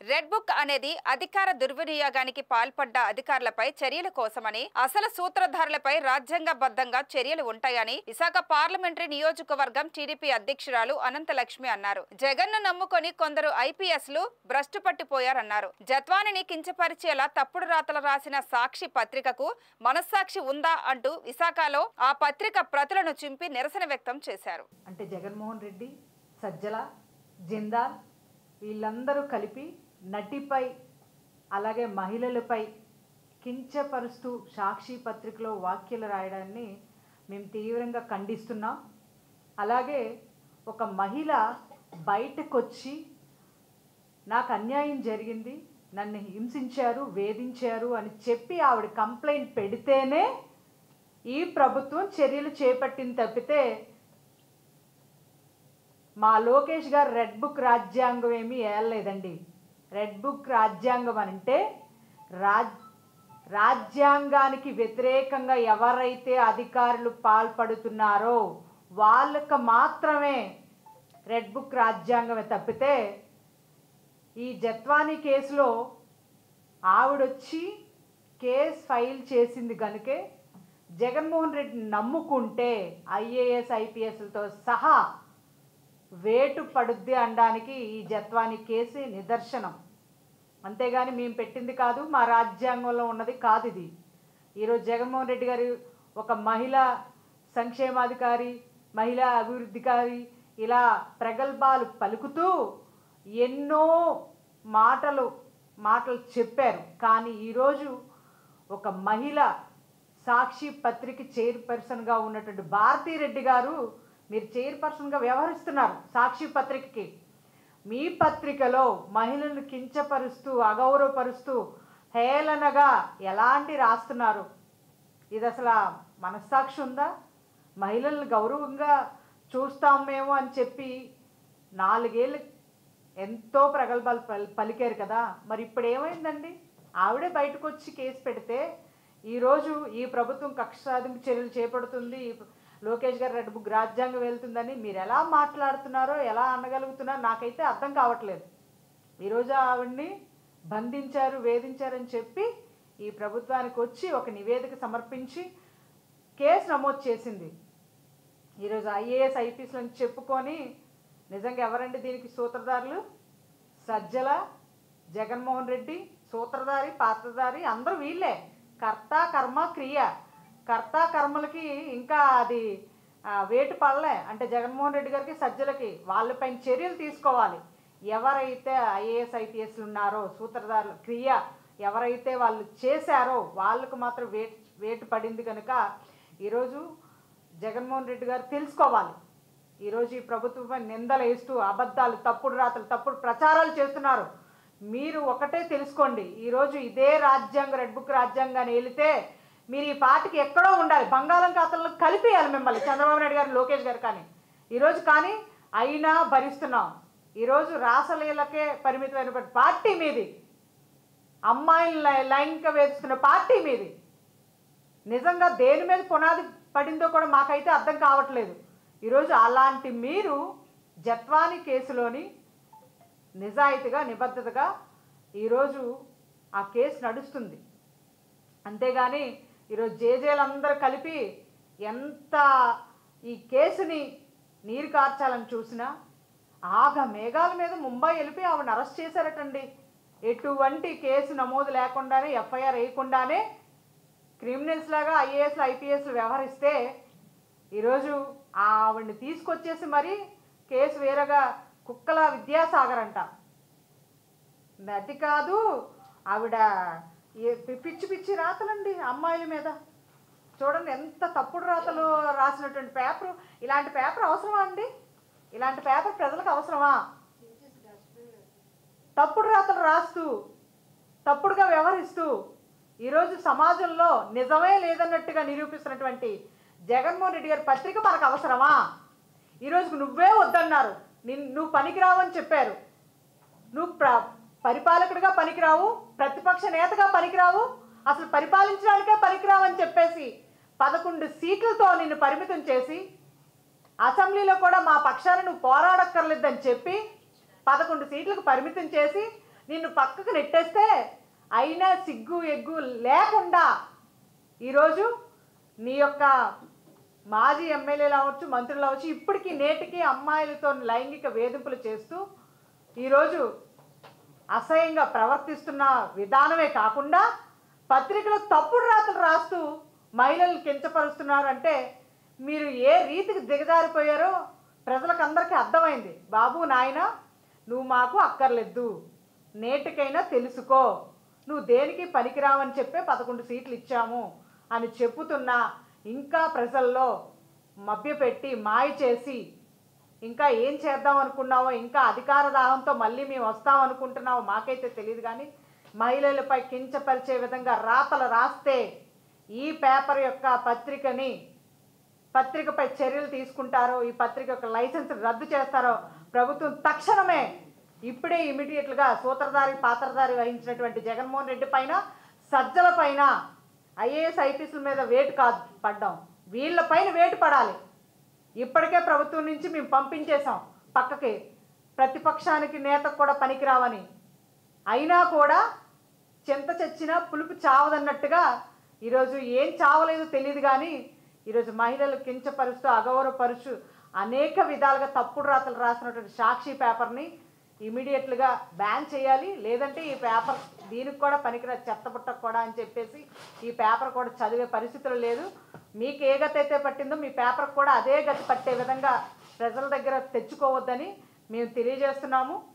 Red book అనేది అధికార దుర్వినియోగానికి పాల్పడ్డ అధికారులపై చర్యల కోసమని, అసలు సూత్రధారులపై రాజ్యాంగబద్ధంగా చర్యలు ఉంటాయని విశాఖ పార్లమెంటరీ నియోజకవర్గం టీడీపీ అధ్యక్షురాలు అనంతలక్ష్మి అన్నారు. జగన్ను నమ్ముకొని కొందరు ఐపీఎస్లు భ్రష్టు పట్టిపోయారన్నారు. జత్వానిని కించపరిచేలా తప్పుడు రాతలు రాసిన సాక్షి పత్రికకు మనస్సాక్షి ఉందా అంటూ విశాఖలో ఆ పత్రిక ప్రతులను చింపి నిరసన వ్యక్తం చేశారు. అంటే జగన్మోహన్ రెడ్డి, సజ్జల, జిందాల్ వీళ్ళందరూ కలిపి నటిపై అలాగే మహిళలపై కించపరుస్తూ సాక్షి పత్రికలో వాక్యాలు రాయడాన్ని మేము తీవ్రంగా ఖండిస్తున్నాం. అలాగే ఒక మహిళ బయటకొచ్చి నాకు అన్యాయం జరిగింది, నన్ను హింసించారు, వేధించారు అని చెప్పి ఆవిడ కంప్లైంట్ పెడితేనే ఈ ప్రభుత్వం చర్యలు చేపట్టింది తప్పితే మా లోకేష్ గారు రెడ్ బుక్ రాజ్యాంగం ఏమీ ఏలలేదండి. రెడ్ బుక్ రాజ్యాంగం అంటే రాజ్యాంగానికి వ్యతిరేకంగా ఎవరైతే అధికారులు పాల్పడుతున్నారో వాళ్ళకు మాత్రమే రెడ్ బుక్ రాజ్యాంగమే తప్పితే ఈ జత్వానీ కేసులో ఆవిడొచ్చి కేసు ఫైల్ చేసింది కనుకే జగన్మోహన్ రెడ్డిని నమ్ముకుంటే ఐఏఎస్ ఐపీఎస్లతో సహా వేటు పడుద్ది అనడానికి ఈ జత్వానీ కేసు నిదర్శనం. అంతేగాని మేము పెట్టింది కాదు, మా రాజ్యాంగంలో ఉన్నది కాదు ఇది. ఈరోజు జగన్మోహన్ రెడ్డి గారు ఒక మహిళా సంక్షేమాధికారి, మహిళా అభివృద్ధికారి ఇలా ప్రగల్భాలు పలుకుతూ ఎన్నో మాటలు చెప్పారు. కానీ ఈరోజు ఒక మహిళ సాక్షి పత్రిక చైర్పర్సన్గా ఉన్నటువంటి భారతీరెడ్డి గారు మీరు చైర్పర్సన్గా వ్యవహరిస్తున్నారు సాక్షి పత్రికకి. మీ పత్రికలో మహిళలను కించపరుస్తూ, అగౌరవపరుస్తూ, హేళనగా ఎలాంటి రాస్తున్నారు? ఇది అసలు మనస్సాక్షి ఉందా? మహిళలను గౌరవంగా చూస్తాం మేము అని చెప్పి 4 ఏళ్ళు ఎంతో ప్రగల్భాలు పలికారు కదా. మరి ఇప్పుడు ఏమైందండి? ఆవిడే బయటకు వచ్చి కేసు పెడితే ఈరోజు ఈ ప్రభుత్వం కక్ష సాధింపు చర్యలు చేపడుతుంది, లోకేష్ గారు రెడ్ బుక్ రాజ్యాంగం వెళ్తుందని మీరు ఎలా మాట్లాడుతున్నారో, ఎలా అనగలుగుతున్నారో నాకైతే అర్థం కావట్లేదు. ఈరోజు ఆవిడ్ని బంధించారు, వేధించారని చెప్పి ఈ ప్రభుత్వానికి వచ్చి ఒక నివేదిక సమర్పించి కేసు నమోదు చేసింది. ఈరోజు ఐఏఎస్ ఐపీఎస్లను చెప్పుకొని నిజంగా ఎవరండి దీనికి సూత్రధారులు? సజ్జల, జగన్మోహన్ రెడ్డి సూత్రధారి, పాత్రధారి అందరూ వీళ్ళే. కర్త, కర్మ, క్రియ. కర్త కర్మలకి ఇంకా అది వేటు పడలే అంటే జగన్మోహన్ రెడ్డి గారికి, సజ్జలకి వాళ్ళపైన చర్యలు తీసుకోవాలి. ఎవరైతే ఐఏఎస్ ఐపీఎస్లు ఉన్నారో సూత్రధారులు, క్రియ ఎవరైతే వాళ్ళు చేశారో వాళ్ళకు మాత్రం వేటు పడింది కనుక ఈరోజు జగన్మోహన్ రెడ్డి గారు తెలుసుకోవాలి. ఈరోజు ఈ ప్రభుత్వంపై నిందలు వేస్తూ అబద్ధాలు, తప్పుడు రాతలు, తప్పుడు ప్రచారాలు చేస్తున్నారు. మీరు ఒకటే తెలుసుకోండి, ఈరోజు ఇదే రాజ్యాంగం రెడ్ బుక్ రాజ్యాంగాన్ని వెళితే మీరు ఈ పార్టీకి ఎక్కడో ఉండాలి, బంగాళాఖాతంలో కలిపేయాలి మిమ్మల్ని చంద్రబాబు నాయుడు గారు, లోకేష్ గారు. కానీ అయినా భరిస్తున్నాం. ఈరోజు రాసలీలకే పరిమితమైన పార్టీ మీది, అమ్మాయిని లైంగిక వేధిస్తున్న పార్టీ మీది. నిజంగా దేని మీద పునాది పడిందో కూడా మాకైతే అర్థం కావట్లేదు. ఈరోజు అలాంటి మీరు జత్వానీ కేసులోని నిజాయితీగా, నిబద్ధతగా ఈరోజు ఆ కేసు నడుస్తుంది. అంతేగాని ఈరోజు జేజేలందరూ కలిపి ఎంత ఈ కేసుని నీరు కార్చాలని చూసినా మేఘాల మీద ముంబై వెళ్ళిపోయి ఆవిడని అరెస్ట్ చేశారటండి. ఎటువంటి కేసు నమోదు లేకుండానే, ఎఫ్ఐఆర్ వేయకుండానే క్రిమినల్స్ లాగా ఐఏఎస్లు ఐపీఎస్లు వ్యవహరిస్తే ఈరోజు ఆవిడని తీసుకొచ్చేసి మరి కేసు వేరేగా కుక్కల విద్యాసాగర్ అంట. అది కాదు, ఆవిడ పిచ్చి పిచ్చి రాతలండి అమ్మాయిల మీద. చూడండి ఎంత తప్పుడు రాతలు రాసినటువంటి పేపరు. ఇలాంటి పేపర్ అవసరమా అండి? ఇలాంటి పేపర్ ప్రజలకు అవసరమా? తప్పుడు రాతలు రాస్తూ, తప్పుడుగా వ్యవహరిస్తూ ఈరోజు సమాజంలో నిజమే లేదన్నట్టుగా నిరూపిస్తున్నటువంటి జగన్మోహన్ రెడ్డి గారి పత్రిక మనకు అవసరమా? ఈరోజు నువ్వే వద్దన్నారు, నువ్వు పనికిరావని చెప్పారు. నువ్వు పరిపాలకుడిగా పనికిరావు, ప్రతిపక్ష నేతగా పనికిరావు, అసలు పరిపాలించడానికే పనికిరావని చెప్పేసి 11 సీట్లతో నిన్ను పరిమితం చేసి అసెంబ్లీలో కూడా మా పక్షాన నువ్వు పోరాడక్కర్లేదని చెప్పి 11 సీట్లకు పరిమితం చేసి నిన్ను పక్కకు నెట్టేస్తే అయినా సిగ్గు ఎగ్గు లేకుండా ఈరోజు నీ యొక్క మాజీ ఎమ్మెల్యేలు అవ్వచ్చు, మంత్రులు అవ్వచ్చు, ఇప్పటికీ నేటికి అమ్మాయిలతో లైంగిక వేధింపులు చేస్తూ ఈరోజు అసహ్యంగా ప్రవర్తిస్తున్న విధానమే కాకుండా పత్రికలో తప్పుడు రాతలు రాస్తూ మహిళలు కించపరుస్తున్నారంటే మీరు ఏ రీతికి దిగజారిపోయారో ప్రజలకు అందరికీ అర్థమైంది. బాబు నాయన, నువ్వు మాకు అక్కర్లేదు, నేటికైనా తెలుసుకో, నువ్వు దేనికి పనికిరావని చెప్పే 11 సీట్లు ఇచ్చాము అని చెప్పుతున్నా ఇంకా ప్రజల్లో మభ్యపెట్టి మాయ చేసి ఇంకా ఏం చేద్దాం అనుకున్నావో, ఇంకా అధికార దాహంతో మళ్ళీ మేము వస్తాం అనుకుంటున్నావో మాకైతే తెలియదు. కానీ మహిళలపై కించపరిచే విధంగా రాతలు రాస్తే ఈ పేపర్ యొక్క పత్రికపై చర్యలు తీసుకుంటారో, ఈ పత్రిక యొక్క లైసెన్స్ రద్దు చేస్తారో ప్రభుత్వం తక్షణమే ఇప్పుడే ఇమీడియట్గా సూత్రధారి పాత్రధారి వహించినటువంటి జగన్మోహన్ రెడ్డి పైన, సజ్జల పైన, ఐఏఎస్ ఐపీఎస్ల మీద వేటు కాదు పడ్డాం, వీళ్ళపైన వేటు పడాలి. ఇప్పటికే ప్రభుత్వం నుంచి మేము పంపించేశాం పక్కకి, ప్రతిపక్షానికి నేతకు కూడా పనికిరావని. అయినా కూడా చింత చచ్చినా పులుపు చావదన్నట్టుగా ఈరోజు ఏం చావలేదో తెలియదు. కానీ ఈరోజు మహిళలు కించపరుస్తూ అగౌరవపరుచు అనేక విధాలుగా తప్పుడు రాతలు రాసినటువంటి సాక్షి పేపర్ని ఇమీడియట్గా బ్యాన్ చేయాలి. లేదంటే ఈ పేపర్ దీనికి కూడా పనికిరాదు, చెత్తబుట్టకు కూడా అని చెప్పేసి ఈ పేపర్ కూడా చదివే పరిస్థితులు లేదు. మీకు ఏ గతి అయితే పట్టిందో మీ పేపర్ కూడా అదే గతి పట్టే విధంగా ప్రజల దగ్గర తెచ్చుకోవద్దని మేము తెలియజేస్తున్నాము.